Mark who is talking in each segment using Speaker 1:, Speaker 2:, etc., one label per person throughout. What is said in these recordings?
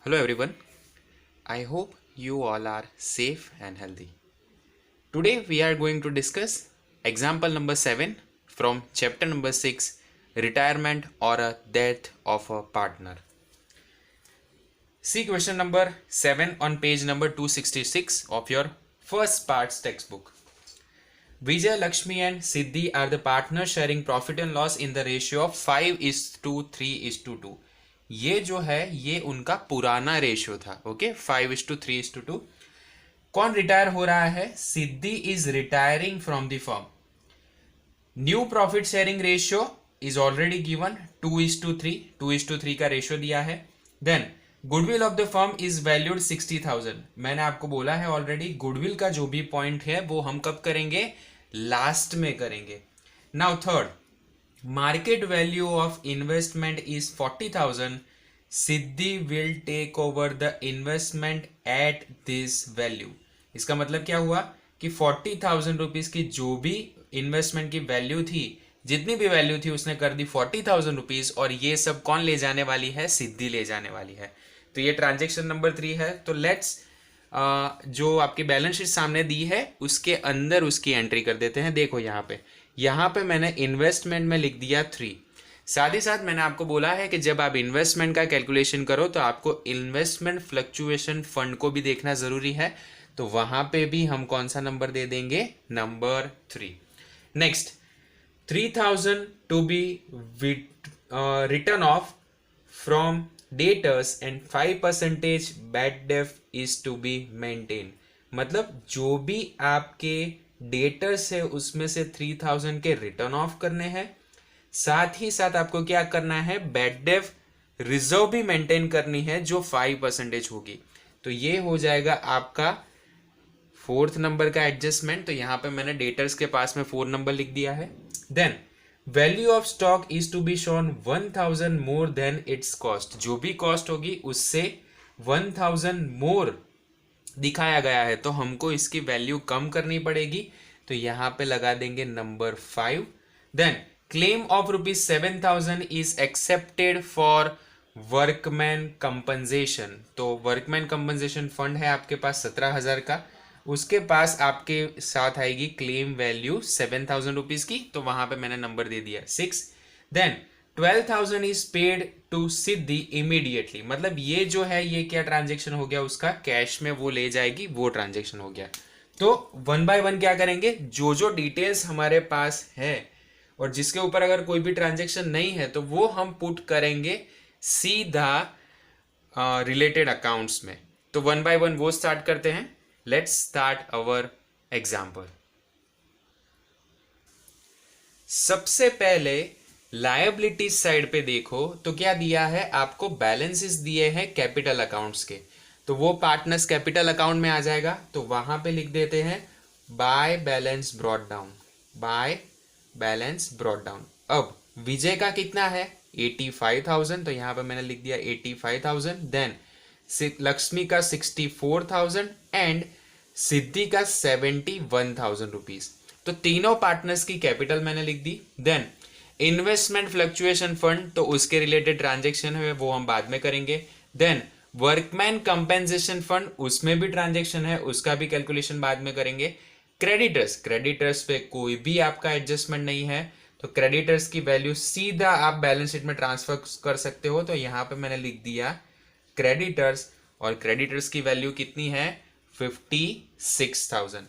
Speaker 1: Hello everyone. I hope you all are safe and healthy. Today we are going to discuss example number 7 from chapter number 6, retirement or a death of a partner. See question number 7 on page number 266 of your first parts textbook. Vijay, Lakshmi and Siddhi are the partners sharing profit and loss in the ratio of 5:3:2. ये जो है ये उनका पुराना ratio था. Okay, 5:3:2. कौन retire हो रहा है? Siddhi is retiring from the firm. New profit sharing ratio is already given 2:3. 2:3 का रेशियो दिया है. Then goodwill of the firm is valued 60,000. मैंने आपको बोला है ऑलरेडी, गुडविल का जो भी पॉइंट है वो हम कब करेंगे? लास्ट में करेंगे. Now third, market value of investment is 40,000. Siddhi will take over the investment at this value. इसका मतलब क्या हुआ कि 40,000 रुपीज की जो भी इन्वेस्टमेंट की वैल्यू थी, जितनी भी वैल्यू थी उसने कर दी 40,000 रुपीज, और ये सब कौन ले जाने वाली है? सिद्धि ले जाने वाली है. तो ये ट्रांजेक्शन नंबर 3 है. तो लेट्स जो आपकी बैलेंस शीट सामने दी है उसके अंदर उसकी एंट्री कर देते हैं. देखो यहाँ पे मैंने इन्वेस्टमेंट में लिख दिया 3. साथ ही साथ मैंने आपको बोला है कि जब आप इन्वेस्टमेंट का कैलकुलेशन करो तो आपको इन्वेस्टमेंट फ्लक्चुएशन फंड को भी देखना जरूरी है. तो वहां पे भी हम कौन सा नंबर दे देंगे? Number 3. Next, 3,000 to be written off from debtors and 5% bad debt is to be maintain. मतलब जो भी आपके डेटर्स है उसमें से 3,000 के रिटर्न ऑफ करने हैं. साथ ही साथ आपको क्या करना है? बैड डेफ रिजर्व भी मेंटेन करनी है जो 5% होगी. तो ये हो जाएगा आपका 4th नंबर का एडजस्टमेंट. तो यहां पे मैंने डेटर्स के पास में 4 नंबर लिख दिया है. Then value of stock is to be shown 1,000 more than its cost. जो भी कॉस्ट होगी उससे 1,000 मोर दिखाया गया है तो हमको इसकी वैल्यू कम करनी पड़ेगी. तो यहां पे लगा देंगे number 5. Then claim of ₹7,000 is accepted for workman compensation. तो वर्कमैन कंपनसेशन फंड है आपके पास 17,000 का, उसके पास आपके साथ आएगी क्लेम वैल्यू 7,000 रुपीज की. तो वहां पे मैंने नंबर दे दिया 6. Then 12,000 is paid to Siddhi immediately. मतलब ये जो है ये क्या ट्रांजेक्शन हो गया? उसका कैश में वो ले जाएगी, वो ट्रांजेक्शन हो गया. तो 1 बाय 1 क्या करेंगे? जो डिटेल्स हमारे पास है और जिसके ऊपर अगर कोई भी ट्रांजेक्शन नहीं है तो वो हम पुट करेंगे सीधा रिलेटेड अकाउंट्स में. तो 1 बाय 1 वो स्टार्ट करते हैं. Let's start our example. सबसे पहले लायबिलिटी साइड पे देखो तो क्या दिया है आपको? बैलेंसेस दिए हैं कैपिटल अकाउंट्स के. तो वो पार्टनर्स कैपिटल अकाउंट में आ जाएगा. तो वहां पे लिख देते हैं by balance brought down. By balance brought down. अब विजय का कितना है? 85,000. तो यहां पे मैंने लिख दिया 85,000. देन लक्ष्मी का 64,000 एंड सिद्धि का 71,000 रुपीज. तो तीनों पार्टनर्स की कैपिटल मैंने लिख दी. देन इन्वेस्टमेंट फ्लक्चुएशन फंड, तो उसके रिलेटेड ट्रांजेक्शन है वो हम बाद में करेंगे. देन वर्कमैन कंपेंसेशन फंड, उसमें भी ट्रांजेक्शन है, उसका भी कैलकुलेशन बाद में करेंगे. क्रेडिटर्स पे कोई भी आपका एडजस्टमेंट नहीं है तो क्रेडिटर्स की वैल्यू सीधा आप बैलेंस शीट में ट्रांसफर कर सकते हो. तो यहां पे मैंने लिख दिया क्रेडिटर्स, और क्रेडिटर्स की वैल्यू कितनी है? 56,000.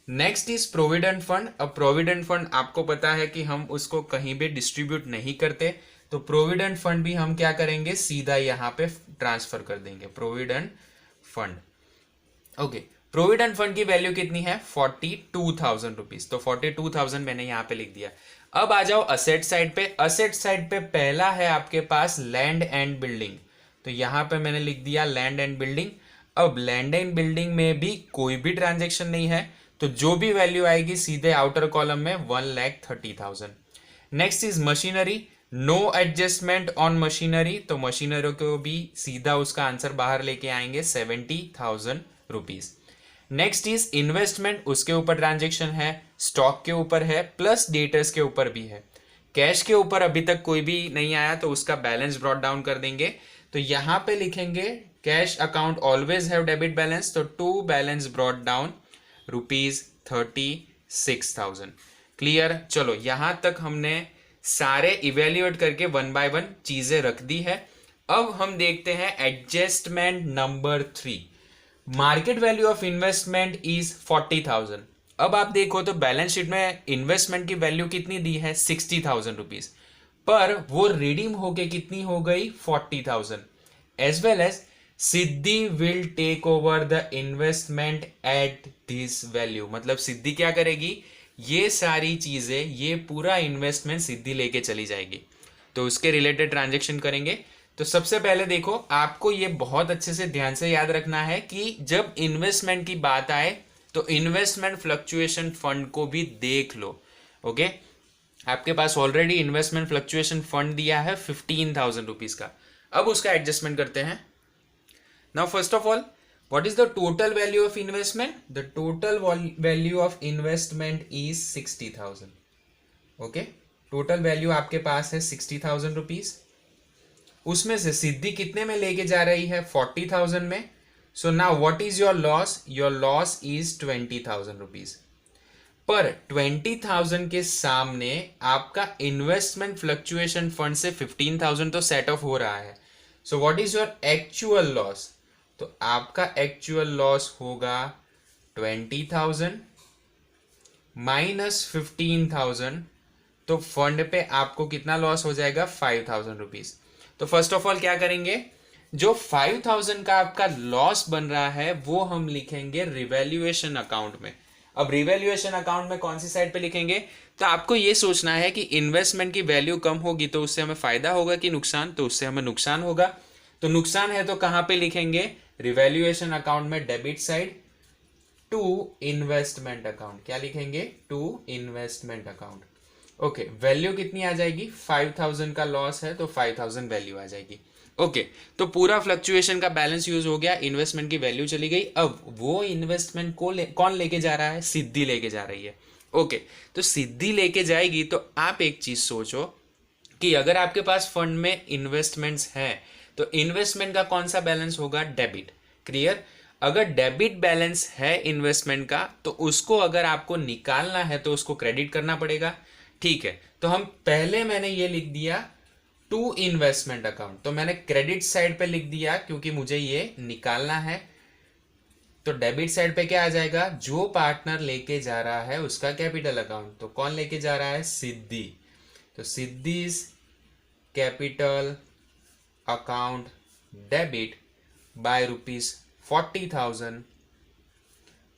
Speaker 1: Next is provident fund. अब प्रोविडेंट फंड आपको पता है कि हम उसको कहीं भी डिस्ट्रीब्यूट नहीं करते. तो प्रोविडेंट फंड भी हम क्या करेंगे? सीधा यहां पे ट्रांसफर कर देंगे provident fund. Okay, provident fund की वैल्यू कितनी है? 42,000 रुपीज. तो 42,000 मैंने यहां पे लिख दिया. अब आ जाओ असेट साइड पे. असेट साइड पे पहला है आपके पास लैंड एंड बिल्डिंग. तो यहां पे मैंने लिख दिया लैंड एंड बिल्डिंग. अब लैंड एंड बिल्डिंग में भी कोई भी ट्रांजेक्शन नहीं है तो जो भी वैल्यू आएगी सीधे आउटर कॉलम में 1,30,000. Next is machinery. No adjustment on machinery. तो मशीनरी को भी सीधा उसका आंसर बाहर लेके आएंगे 70,000 रुपीज. Next is investment. उसके ऊपर ट्रांजेक्शन है, स्टॉक के ऊपर है, प्लस डेटर्स के ऊपर भी है. कैश के ऊपर अभी तक कोई भी नहीं आया तो उसका बैलेंस ब्रॉट डाउन कर देंगे. तो यहां पे लिखेंगे cash account always have debit balance, तो to balance brought down ₹36,000। Clear. चलो यहां तक हमने सारे इवेल्युएट करके 1 by 1 चीजें रख दी है। अब हम देखते हैं adjustment number 3। Market value of investment is 40,000। अब आप देखो तो बैलेंस शीट में इन्वेस्टमेंट की वैल्यू कितनी दी है 60,000 रुपीज, पर वो रिडीम होके कितनी हो गई 40,000। As well as Siddhi will take over the investment at this value, मतलब सिद्धि क्या करेगी, ये सारी चीजें, ये पूरा इन्वेस्टमेंट सिद्धि लेके चली जाएगी। तो उसके रिलेटेड ट्रांजेक्शन करेंगे। तो सबसे पहले देखो, आपको ये बहुत अच्छे से ध्यान से याद रखना है कि जब इन्वेस्टमेंट की बात आए तो इन्वेस्टमेंट फ्लक्चुएशन फंड को भी देख लो। ओके, आपके पास ऑलरेडी इन्वेस्टमेंट फ्लक्चुएशन फंड दिया है 15,000 रुपीज का। अब उसका एडजस्टमेंट करते हैं। Now first of all, what is the total value of investment? The total value of investment is 60,000. Okay, total value आपके पास है 60,000 रुपीज। उसमें से सिद्धि कितने में लेके जा रही है 40,000 में। So now what is your loss? Your loss is 20,000 rupees. पर 20,000 के सामने आपका इन्वेस्टमेंट फ्लक्चुएशन फंड से 15,000 तो सेट ऑफ हो रहा है। So what is your actual loss? तो आपका एक्चुअल लॉस होगा 20,000 माइनस 15,000, तो फंड पे आपको कितना लॉस हो जाएगा 5,000 रुपीज। तो फर्स्ट ऑफ ऑल क्या करेंगे, जो 5,000 का आपका लॉस बन रहा है वो हम लिखेंगे रिवैल्यूएशन अकाउंट में। अब रिवैल्यूएशन अकाउंट में कौन सी साइड पे लिखेंगे, तो आपको ये सोचना है कि इन्वेस्टमेंट की वैल्यू कम होगी तो उससे हमें फायदा होगा कि नुकसान, तो उससे हमें नुकसान होगा। तो नुकसान है तो कहां पे लिखेंगे, रिवैल्यूएशन अकाउंट में debit side to investment account. क्या लिखेंगे, to investment account. Okay, value कितनी आ जाएगी, 5,000 का लॉस है तो 5,000 वैल्यू आ जाएगी। ओके, तो पूरा फ्लक्चुएशन का बैलेंस यूज हो गया, इन्वेस्टमेंट की वैल्यू चली गई। अब वो इन्वेस्टमेंट को कौन लेके जा रहा है, सिद्धि लेके जा रही है। ओके, तो सिद्धि लेके जाएगी तो आप एक चीज सोचो कि अगर आपके पास फंड में इन्वेस्टमेंट्स हैं तो इन्वेस्टमेंट का कौन सा बैलेंस होगा, डेबिट। क्लियर। अगर डेबिट बैलेंस है इन्वेस्टमेंट का तो उसको अगर आपको निकालना है तो उसको क्रेडिट करना पड़ेगा। ठीक है, तो हम पहले मैंने ये लिख दिया टू इन्वेस्टमेंट अकाउंट, तो मैंने क्रेडिट साइड पे लिख दिया क्योंकि मुझे ये निकालना है। तो डेबिट साइड पे क्या आ जाएगा, जो पार्टनर लेके जा रहा है उसका कैपिटल अकाउंट। तो कौन लेके जा रहा है, सिद्धि। तो Siddhi's capital account debit by ₹40,000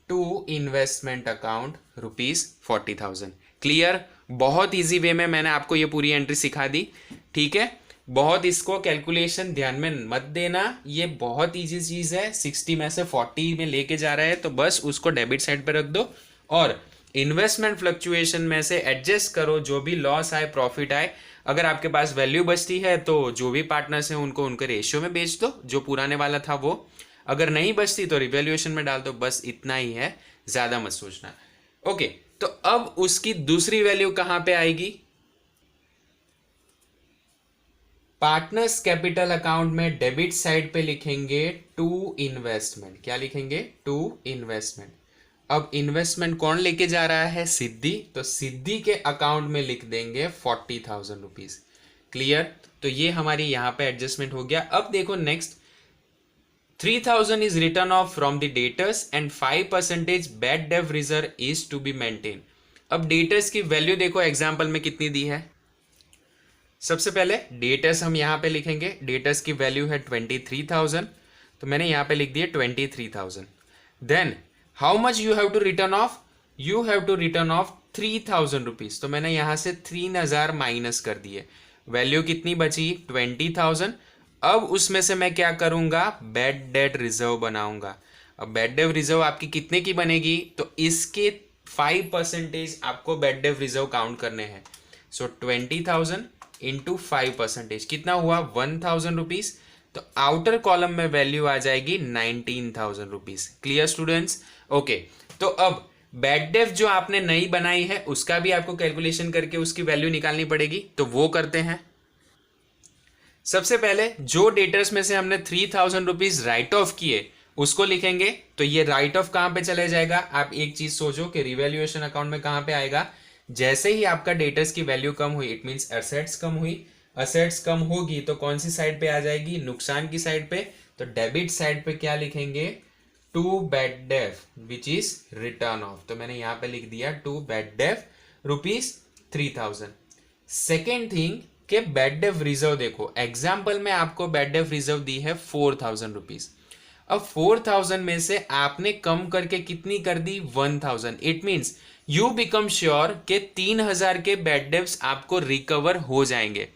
Speaker 1: to investment account ₹40,000। Clear. बहुत इजी वे में मैंने आपको ये पूरी एंट्री सिखा दी। ठीक है, बहुत इसको कैलकुलेशन ध्यान में मत देना, ये बहुत इजी चीज है। 60 में से 40 में लेके जा रहा है तो बस उसको डेबिट साइड पे रख दो और इन्वेस्टमेंट फ्लक्चुएशन में से एडजस्ट करो, जो भी लॉस आए प्रॉफिट आए। अगर आपके पास वैल्यू बचती है तो जो भी पार्टनर्स हैं उनको उनके रेशियो में बेच दो, जो पुराने वाला था वो। अगर नहीं बचती तो रिवैल्यूएशन में डाल दो, बस इतना ही है, ज्यादा मत सोचना। ओके, तो अब उसकी दूसरी वैल्यू कहां पे आएगी, पार्टनर्स कैपिटल अकाउंट में डेबिट साइड पे लिखेंगे टू इन्वेस्टमेंट। क्या लिखेंगे, टू इन्वेस्टमेंट। अब इन्वेस्टमेंट कौन लेके जा रहा है, सिद्धि। तो सिद्धि के अकाउंट में लिख देंगे 40,000 रुपीज। क्लियर। तो ये हमारी यहां पे एडजस्टमेंट हो गया। अब देखो next, 3,000 is written off from the debtors and 5% bad debt reserve is to be maintained. अब डेटर्स की वैल्यू देखो एग्जाम्पल में कितनी दी है। सबसे पहले डेटर्स हम यहां पे लिखेंगे, डेटर्स की वैल्यू है 23,000, तो मैंने यहां पे लिख दिया 23,000। Then how much you have to written off, you have to written off 3,000 rupees, तो मैंने यहां से 3,000 माइनस कर दिए। वैल्यू कितनी बची, 20,000। अब उसमें से मैं क्या करूंगा, बैड डेट रिजर्व बनाऊंगा। अब बैड डेट रिजर्व आपकी कितने की बनेगी, तो इसके 5% आपको बैड डेट रिजर्व काउंट करने हैं। सो 20,000 इंटू 5% कितना हुआ, 1,000 रुपीज। तो आउटर कॉलम में वैल्यू आ जाएगी 19,000 रुपीज। Clear students. ओके, तो अब बैड डेट जो आपने नई बनाई है उसका भी आपको कैलकुलेशन करके उसकी वैल्यू निकालनी पड़ेगी, तो वो करते हैं। सबसे पहले जो डेटर्स में से हमने 3000 रुपीज राइट ऑफ किए उसको लिखेंगे। तो ये राइट ऑफ कहां पे चले जाएगा, आप एक चीज सोचो कि रिवैल्यूएशन अकाउंट में कहां पे आएगा, जैसे ही आपका डेटर्स की वैल्यू कम हुई, इट मींस एसेट्स कम हुई, एसेट्स कम होगी तो कौन सी साइड पे आ जाएगी, नुकसान की साइड पे। तो डेबिट साइड पे क्या लिखेंगे, to bad debt which is written off. तो मैंने यहां पे लिख दिया to bad debt ₹3000। Second thing के बैड डेफ रिजर्व, देखो एग्जाम्पल में आपको बैड डेफ रिजर्व दी है 4000 रुपीज। अब 4000 में से आपने कम करके कितनी कर दी, 1000। It means you become sure के 3000 के बैड डेब्ट्स आपको रिकवर हो जाएंगे।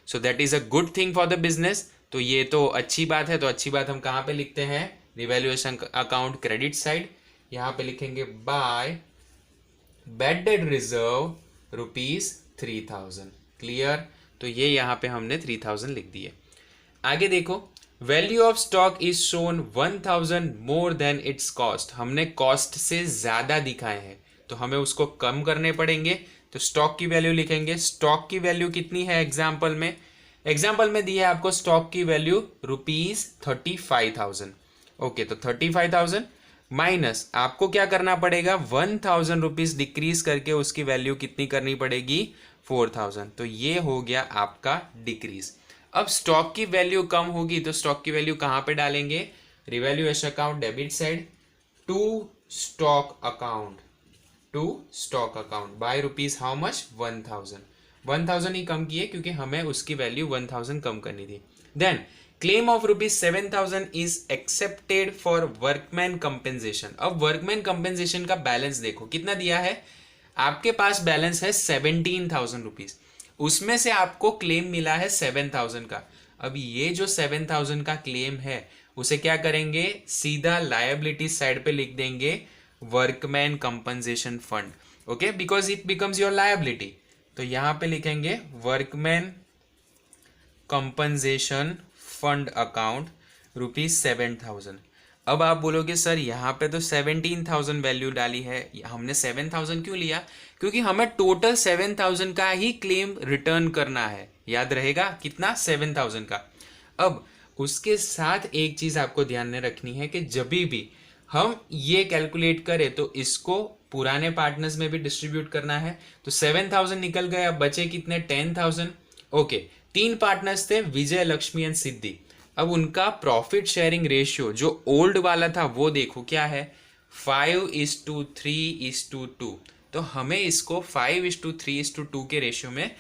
Speaker 1: So that is a good thing for the business. तो ये तो अच्छी बात है। तो अच्छी बात हम कहां पे लिखते हैं, रिवैल्यूएशन अकाउंट क्रेडिट साइड, यहां पे लिखेंगे by bad debt reserve ₹3000। Clear. तो ये यहां पे हमने 3000 लिख दिए। आगे देखो, value of stock is shown 1000 more than its cost. हमने कॉस्ट से ज्यादा दिखाए हैं तो हमें उसको कम करने पड़ेंगे। तो स्टॉक की वैल्यू लिखेंगे। स्टॉक की वैल्यू कितनी है एग्जाम्पल में, एग्जाम्पल में दी है आपको स्टॉक की वैल्यू ₹35,000। ओके, तो 35,000 माइनस आपको क्या करना पड़ेगा, 1000 रुपीज डिक्रीज करके उसकी वैल्यू कितनी करनी पड़ेगी, 4000। तो ये हो गया आपका डिक्रीज। अब स्टॉक की वैल्यू कम होगी तो स्टॉक की वैल्यू कहां पे डालेंगे, revaluation account debit side, to stock account, to stock account by rupees how much, 1000 ही कम किए क्योंकि हमें उसकी वैल्यू 1000 कम करनी थी। Then claim of ₹7,000 is accepted for workman compensation. अब वर्कमैन कंपेंसेशन का बैलेंस देखो कितना दिया है, आपके पास बैलेंस है 17,000 रुपीज, उसमें से आपको क्लेम मिला है 7,000 का। अब ये जो 7,000 का क्लेम है उसे क्या करेंगे, सीधा लायबिलिटी साइड पे लिख देंगे workman compensation fund. Okay, because it becomes your liability. तो यहां पे लिखेंगे वर्कमैन कंपनसेशन फंड अकाउंट ₹7,000। अब आप बोलोगे सर यहाँ पे तो 17,000 वैल्यू डाली है, हमने 7,000 क्यों लिया, क्योंकि हमें टोटल 7,000 का ही क्लेम रिटर्न करना है। याद रहेगा कितना, 7,000 का। अब उसके साथ एक चीज आपको ध्यान में रखनी है कि जब भी हम ये कैलकुलेट करें तो इसको पुराने पार्टनर्स में भी डिस्ट्रीब्यूट करना है। तो 7,000 निकल गए, अब बचे कितने, 10,000। ओके, 3 पार्टनर्स थे, विजय, लक्ष्मी एंड सिद्धि। अब उनका प्रॉफिट शेयरिंग रेशियो जो ओल्ड वाला था वो देखो क्या है, 5:3:2। तो हमें इसको 5:3:2 के रेशियो में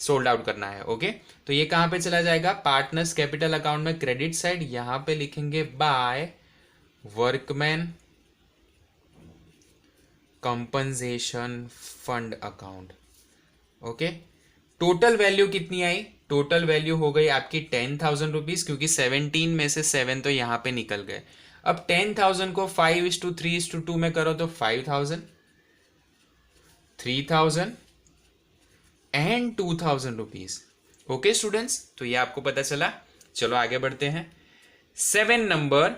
Speaker 1: सोल्ड आउट करना है। ओके, तो ये कहां पे चला जाएगा, पार्टनर्स कैपिटल अकाउंट में क्रेडिट साइड, यहां पे लिखेंगे by workman compensation fund account. Okay, total value कितनी आई, टोटल वैल्यू हो गई आपकी 10,000 रुपीज, क्योंकि 17 में से 7 तो यहां पे निकल गए। अब 10,000 को 5:3:2 में करो तो 5,000, 3,000 एंड 2,000 रुपीज। ओके स्टूडेंट्स, तो ये आपको पता चला। चलो आगे बढ़ते हैं। 7 नंबर,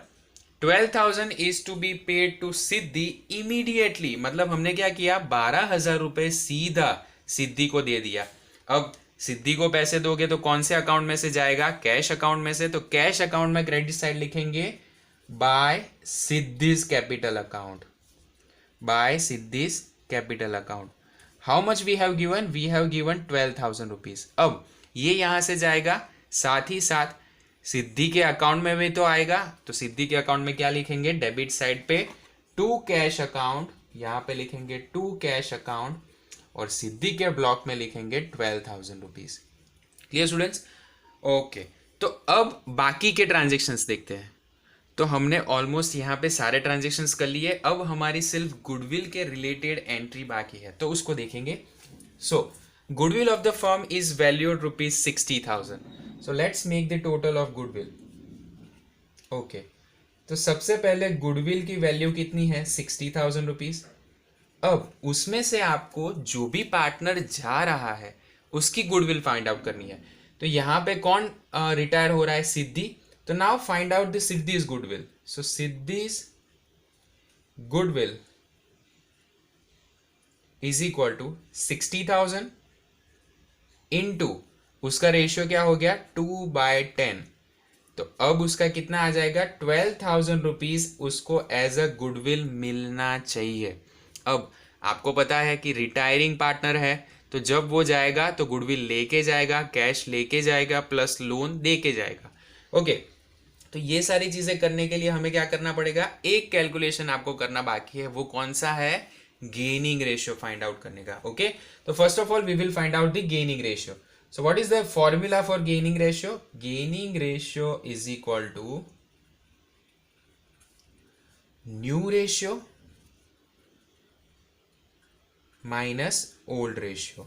Speaker 1: 12,000 is to be paid to Siddhi immediately. मतलब हमने क्या किया, 12,000 रुपए सीधा सिद्धि को दे दिया। अब सिद्धि को पैसे दोगे तो कौन से अकाउंट में से जाएगा, कैश अकाउंट में से। तो कैश अकाउंट में क्रेडिट साइड लिखेंगे by Siddhi's capital account, by Siddhi's capital account. How much we have given, we have given 12,000 rupees. अब ये यहां से जाएगा, साथ ही साथ सिद्धि के अकाउंट में भी तो आएगा। तो सिद्धि के अकाउंट में क्या लिखेंगे, डेबिट साइड पे टू कैश अकाउंट, यहां पे लिखेंगे टू कैश अकाउंट, और सिद्धि के ब्लॉक में लिखेंगे 12,000 रुपीज। Clear students. ओके, तो अब बाकी के ट्रांजेक्शन्स देखते हैं। तो हमने ऑलमोस्ट यहाँ पे सारे ट्रांजेक्शन्स कर लिए। अब हमारी सिर्फ गुडविल के रिलेटेड एंट्री बाकी है, तो उसको देखेंगे। So goodwill of the firm is valued ₹60,000। So let's make the total of goodwill. Okay, तो सबसे पहले गुडविल की वैल्यू कितनी है, 60,000 रुपीज। अब उसमें से आपको जो भी पार्टनर जा रहा है उसकी गुडविल फाइंड आउट करनी है। तो यहां पे कौन रिटायर हो रहा है, सिद्धि। तो now find out the Siddhi's goodwill. So Siddhi's goodwill is equal to 60,000 into उसका रेशियो क्या हो गया 2/10, तो अब उसका कितना आ जाएगा 12,000 रुपीज उसको एज अ गुडविल मिलना चाहिए। अब आपको पता है कि रिटायरिंग पार्टनर है, तो जब वो जाएगा तो गुडविल लेके जाएगा, कैश लेके जाएगा, प्लस लोन दे के जाएगा। ओके, तो ये सारी चीजें करने के लिए हमें क्या करना पड़ेगा, एक कैलकुलेशन आपको करना बाकी है, वो कौन सा है, गेनिंग रेशियो फाइंड आउट करने का। ओके, तो first of all we will find out the gaining ratio. So what is the formula for gaining ratio? Gaining ratio is equal to new ratio minus old ratio.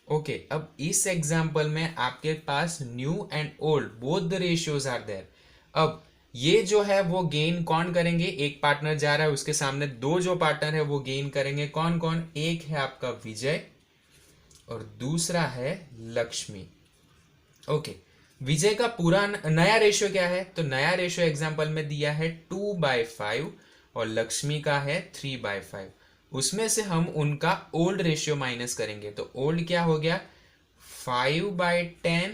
Speaker 1: Okay, अब इस example में आपके पास new and old both the ratios are there. अब ये जो है वो गेन कौन करेंगे, एक पार्टनर जा रहा है उसके सामने दो जो पार्टनर है वो गेन करेंगे, कौन कौन, एक है आपका विजय और दूसरा है लक्ष्मी। ओके, विजय का पूरा नया रेशियो क्या है, तो नया रेशियो एग्जांपल में दिया है 2/5 और लक्ष्मी का है 3/5। उसमें से हम उनका ओल्ड रेशियो माइनस करेंगे, तो ओल्ड क्या हो गया 5/10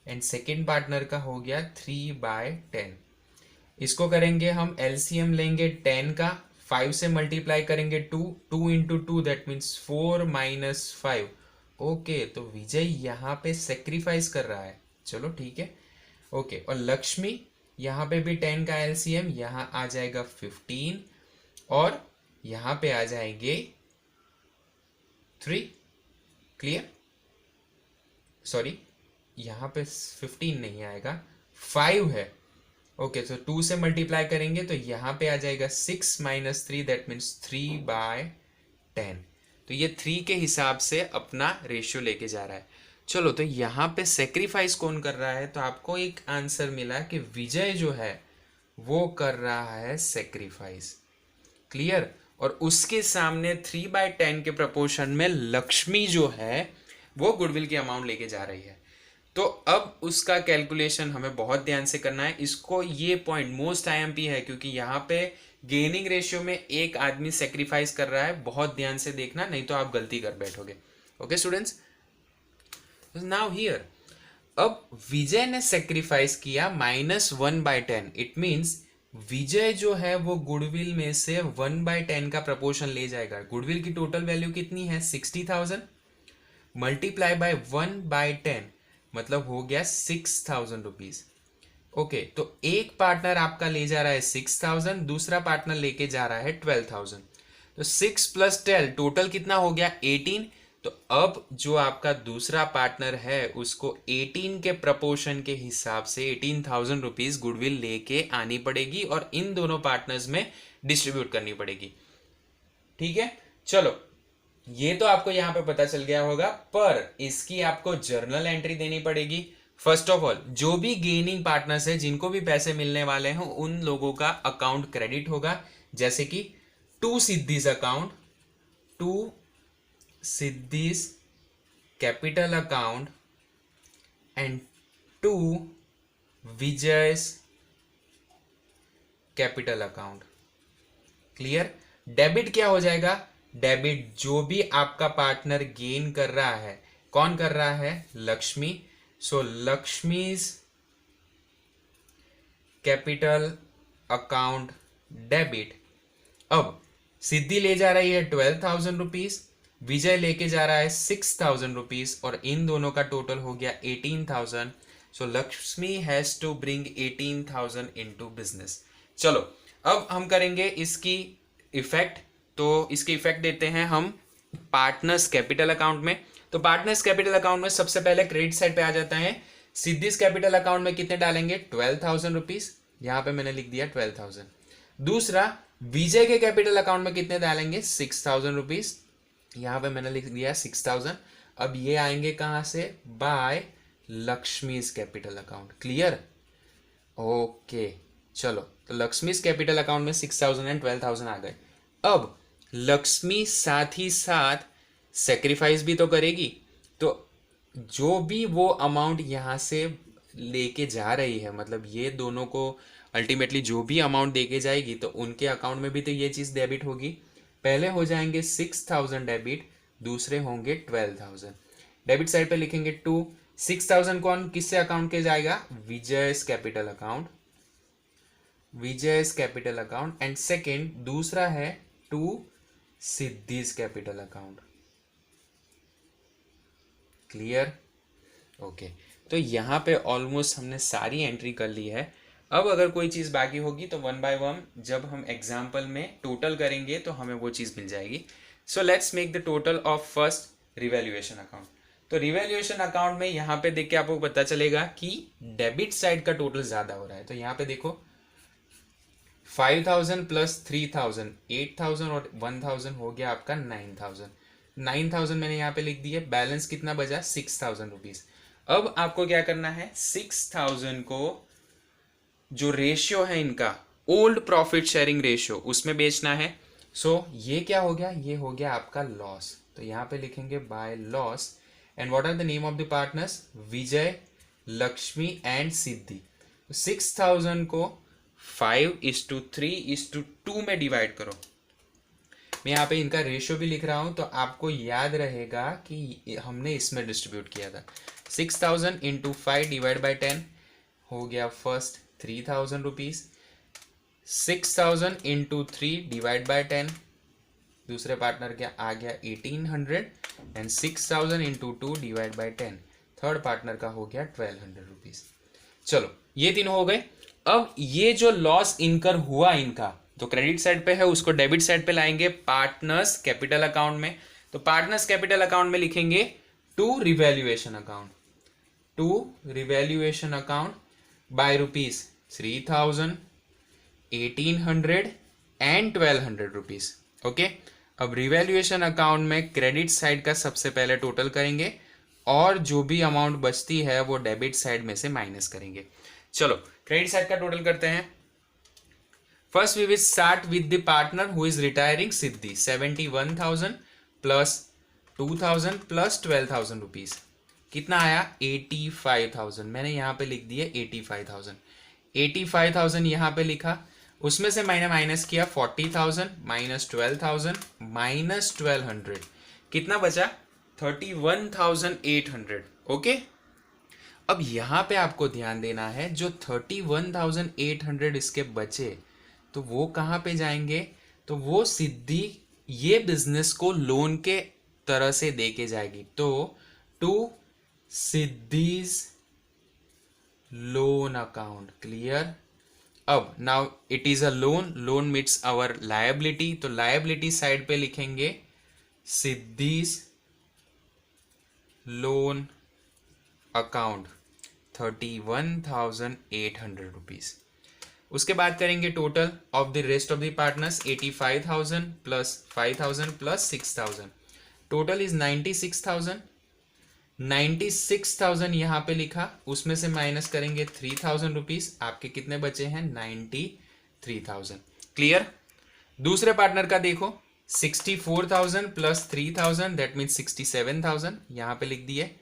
Speaker 1: एंड सेकेंड पार्टनर का हो गया 3/10। इसको करेंगे हम एलसीएम लेंगे 10 का, 5 से मल्टीप्लाई करेंगे 2 इंटू 2 दैट मीन्स 4 - 5। ओके, तो विजय यहाँ पे सेक्रीफाइस कर रहा है, चलो ठीक है। ओके, और लक्ष्मी यहाँ पे भी 10 का एलसीएम, यहाँ आ जाएगा 15 और यहाँ पे आ जाएंगे 3। क्लियर, सॉरी यहाँ पे 15 नहीं आएगा, 5 है। ओके, तो 2 से मल्टीप्लाई करेंगे तो यहाँ पे आ जाएगा 6 - 3 दैट मीन्स 3/10। तो ये 3 के हिसाब से अपना रेशियो लेके जा रहा है। चलो, तो यहाँ पे सेक्रीफाइस कौन कर रहा है, तो आपको एक आंसर मिला कि विजय जो है वो कर रहा है सेक्रीफाइस। क्लियर, और उसके सामने 3/10 के प्रपोर्शन में लक्ष्मी जो है वो गुडविल की अमाउंट लेके जा रही है। तो अब उसका कैलकुलेशन हमें बहुत ध्यान से करना है। इसको ये पॉइंट मोस्ट आईएमपी है क्योंकि यहाँ पे गेनिंग रेशियो में एक आदमी सेक्रीफाइस कर रहा है, बहुत ध्यान से देखना नहीं तो आप गलती कर बैठोगे। ओके स्टूडेंट्स, नाउ हियर अब विजय ने सेक्रीफाइस किया -1/10, इट मीन्स विजय जो है वो गुडविल में से 1/10 का प्रपोर्शन ले जाएगा। गुडविल की टोटल वैल्यू कितनी है 60,000 मल्टीप्लाई बाय 1/10 मतलब हो गया 6,000 रुपीज। ओके, तो एक पार्टनर आपका ले जा रहा है 6,000, दूसरा पार्टनर लेके जा रहा है 12,000, तो 6 + 12 टोटल कितना हो गया 18। तो अब जो आपका दूसरा पार्टनर है उसको 18 के प्रपोर्शन के हिसाब से 18,000 रुपीज गुडविल लेके आनी पड़ेगी और इन दोनों पार्टनर्स में डिस्ट्रीब्यूट करनी पड़ेगी। ठीक है, चलो ये तो आपको यहां पे पता चल गया होगा, पर इसकी आपको जर्नल एंट्री देनी पड़ेगी। फर्स्ट ऑफ ऑल जो भी गेनिंग पार्टनर्स है जिनको भी पैसे मिलने वाले हैं उन लोगों का अकाउंट क्रेडिट होगा, जैसे कि to Siddhi's account, to Siddhi's capital account and to Vijay's capital account. Clear, debit क्या हो जाएगा, डेबिट जो भी आपका पार्टनर गेन कर रहा है, कौन कर रहा है लक्ष्मी, सो लक्ष्मीज कैपिटल अकाउंट डेबिट। अब सिद्धि ले जा रही है 12,000 रुपीज, विजय लेके जा रहा है 6,000 रुपीज और इन दोनों का टोटल हो गया 18,000। So Lakshmi has to bring 18,000 into business. चलो अब हम करेंगे इसकी इफेक्ट, तो इसके इफेक्ट देते हैं हम पार्टनर्स कैपिटल अकाउंट में। तो पार्टनर्स कैपिटल अकाउंट में सबसे पहले क्रेडिट साइड पे आ जाता है, सिद्धीज कैपिटल अकाउंट में कितने डालेंगे 12,000 रुपीज, यहां पे मैंने लिख दिया 12,000। दूसरा विजय के कैपिटल अकाउंट में कितने डालेंगे 6,000 रुपीज, यहां पे मैंने लिख दिया 6,000। अब ये आएंगे कहां से, by Lakshmi's capital account. Clear, okay चलो, तो लक्ष्मीज कैपिटल अकाउंट में 6,000 एंड 12,000 आ गए। अब लक्ष्मी साथ ही साथ सेक्रीफाइस भी तो करेगी, तो जो भी वो अमाउंट यहाँ से लेके जा रही है, मतलब ये दोनों को अल्टीमेटली जो भी अमाउंट देके जाएगी तो उनके अकाउंट में भी तो ये चीज़ डेबिट होगी। पहले हो जाएंगे 6,000 डेबिट, दूसरे होंगे 12,000। डेबिट साइड पे लिखेंगे 2। 6,000 कौन किससे अकाउंट के जाएगा, Vijay's capital account, Vijay's capital account. And second दूसरा है to Siddhi's capital account. Clear, okay. तो यहाँ पे ऑलमोस्ट हमने सारी एंट्री कर ली है। अब अगर कोई चीज़ बाकी होगी तो वन बाय वन जब हम एग्जाम्पल में टोटल करेंगे तो हमें वो चीज़ मिल जाएगी। सो let's make the total of first revaluation account. तो रिवैल्यूएशन अकाउंट में यहाँ पे देख के आपको पता चलेगा कि डेबिट साइड का टोटल ज़्यादा हो रहा है। तो यहाँ पे देखो 5,000 प्लस 3,000 8,000 और 1,000 हो गया आपका 9,000। 9,000 मैंने यहाँ पे लिख दिया। बैलेंस कितना बचा, 6,000 रुपीज़। अब आपको क्या करना है, 6,000 को जो रेशियो है इनका ओल्ड प्रॉफिट शेयरिंग रेशियो उसमें बेचना है। सो ये क्या हो गया, ये हो गया आपका लॉस। तो यहाँ पे लिखेंगे by loss. And what are the name of the partners, Vijay, Lakshmi and Siddhi. 6,000 को 5:3:2 में डिवाइड करो। मैं यहाँ पे इनका रेशियो भी लिख रहा हूँ तो आपको याद रहेगा कि हमने इसमें डिस्ट्रीब्यूट किया था। 6,000 इंटू 5 डिवाइड बाई 10 हो गया first 3,000 rupees. 6,000 into 3 divide by 10 दूसरे पार्टनर क्या आ गया 1,800। And 6,000 into 2 divide by 10 third partner का हो गया 1,200 रुपीज़। चलो ये तीनों हो गए। अब ये जो लॉस इनकर हुआ इनका तो क्रेडिट साइड पे है, उसको डेबिट साइड पे लाएंगे पार्टनर्स कैपिटल अकाउंट में। तो पार्टनर्स कैपिटल अकाउंट में लिखेंगे to revaluation account, to revaluation account by rupees 3,000, 1,800 and 1,200 rupees. Okay, अब रिवैल्यूएशन अकाउंट में क्रेडिट साइड का सबसे पहले टोटल करेंगे और जो भी अमाउंट बचती है वो डेबिट साइड में से माइनस करेंगे। चलो क्रेडिट साइड का टोटल करते हैं। First we will start with the partner who is retiring, Siddhi. 71,000 plus 2,000 plus 12,000 rupees कितना आया 85,000। मैंने यहाँ पे लिख दिया 85,000। 85,000 यहाँ पे लिखा, उसमें से मैंने माइनस किया 40,000 माइनस 12,000 माइनस 1,200 कितना बचा 31,800। ओके, अब यहाँ पे आपको ध्यान देना है जो 31,800 इसके बचे तो वो कहाँ पे जाएंगे, तो वो सिद्धि ये बिजनेस को लोन के तरह से दे के जाएगी। तो to Siddhi's loan account. Clear, अब now it is a loan, loan means our liability. तो लायबिलिटी साइड पे लिखेंगे सिद्धीज लोन अकाउंट 31,800 रुपीज। उसके बाद करेंगे total of the rest of the partners 85,000 plus 5,000 plus 6,000 total is 96,000। 96,000 यहाँ पे लिखा, उसमें से माइनस करेंगे 3,000 रुपीज। आपके कितने बचे हैं 93,000। क्लियर, दूसरे पार्टनर का देखो 64,000 प्लस 3,000 दैट मीन्स 67,000 यहाँ पे लिख दिए।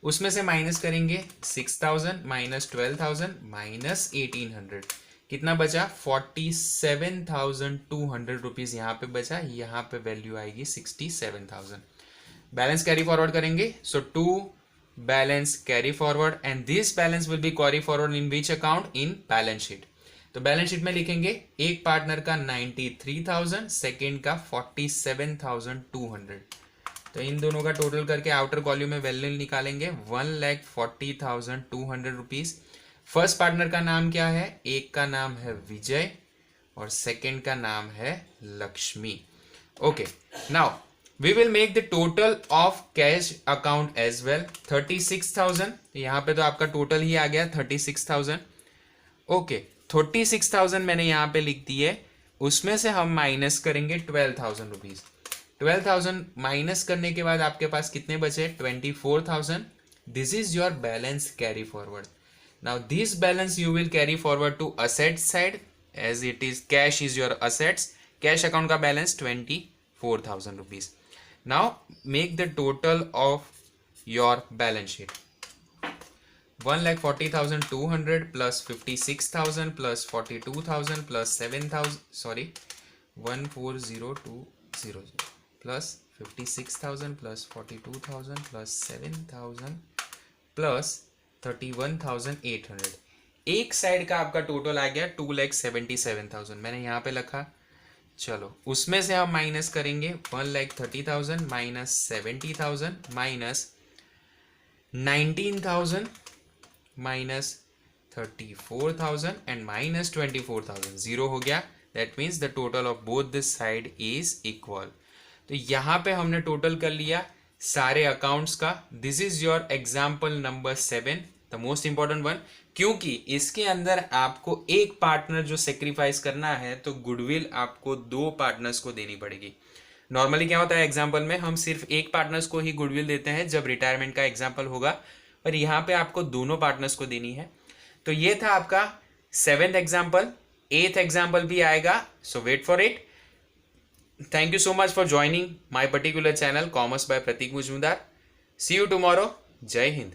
Speaker 1: उसमें से माइनस करेंगे 6,000 माइनस 12,000 माइनस 1,800 कितना बचा 47,200 रुपीज यहाँ पे बचा। यहाँ पे वैल्यू आएगी 67,000। बैलेंस कैरी फॉरवर्ड करेंगे। So to balance carry forward and this balance will be carry forward in which account, in balance sheet. तो बैलेंस शीट में लिखेंगे एक पार्टनर का 93,000, सेकेंड का 47,200। तो इन दोनों का टोटल करके आउटर कॉलम में वैल्यू निकालेंगे 1,40,200 रुपीज। फर्स्ट पार्टनर का नाम क्या है, एक का नाम है विजय और सेकंड का नाम है Lakshmi. Okay, now we will make the total of cash account as well 36,000। यहाँ पे तो आपका टोटल ही आ गया 36,000। ओके, 36,000 मैंने यहाँ पे लिख दी है, उसमें से हम माइनस करेंगे 12,000 रुपीज। 12,000 माइनस करने के बाद आपके पास कितने बचे 24,000। This is your balance carry forward. Now this balance you will carry forward to asset side as it is cash is your assets. Cash account का balance 24,000 rupees. Now make the total of your balance sheet. 1,40,200 plus 56,000 plus 42,000 plus 7,000 sorry 140,200 plus 56,000 plus 42,000 plus 7,000 plus 31,800। एक side का आपका total आ गया 2,77,000। मैंने यहाँ पे लिखा, चलो उसमें से हम माइनस करेंगे 1,30,000 minus 70,000 minus 19,000 minus 34,000 and minus 24,000। Zero हो गया, that means the total of both this side is equal. तो यहाँ पे हमने टोटल कर लिया सारे अकाउंट्स का। This is your example number 7, the most important one, क्योंकि इसके अंदर आपको एक पार्टनर जो सेक्रीफाइस करना है तो गुडविल आपको दो पार्टनर्स को देनी पड़ेगी। नॉर्मली क्या होता है एग्जाम्पल में, हम सिर्फ एक पार्टनर्स को ही गुडविल देते हैं जब रिटायरमेंट का एग्जाम्पल होगा, और यहाँ पे आपको दोनों पार्टनर्स को देनी है। तो ये था आपका 7th एग्जाम्पल। 8th एग्जाम्पल भी आएगा, so wait for it. Thank you so much for joining my particular channel, Commerce by Pratik Mujumdar. See you tomorrow. Jai Hind.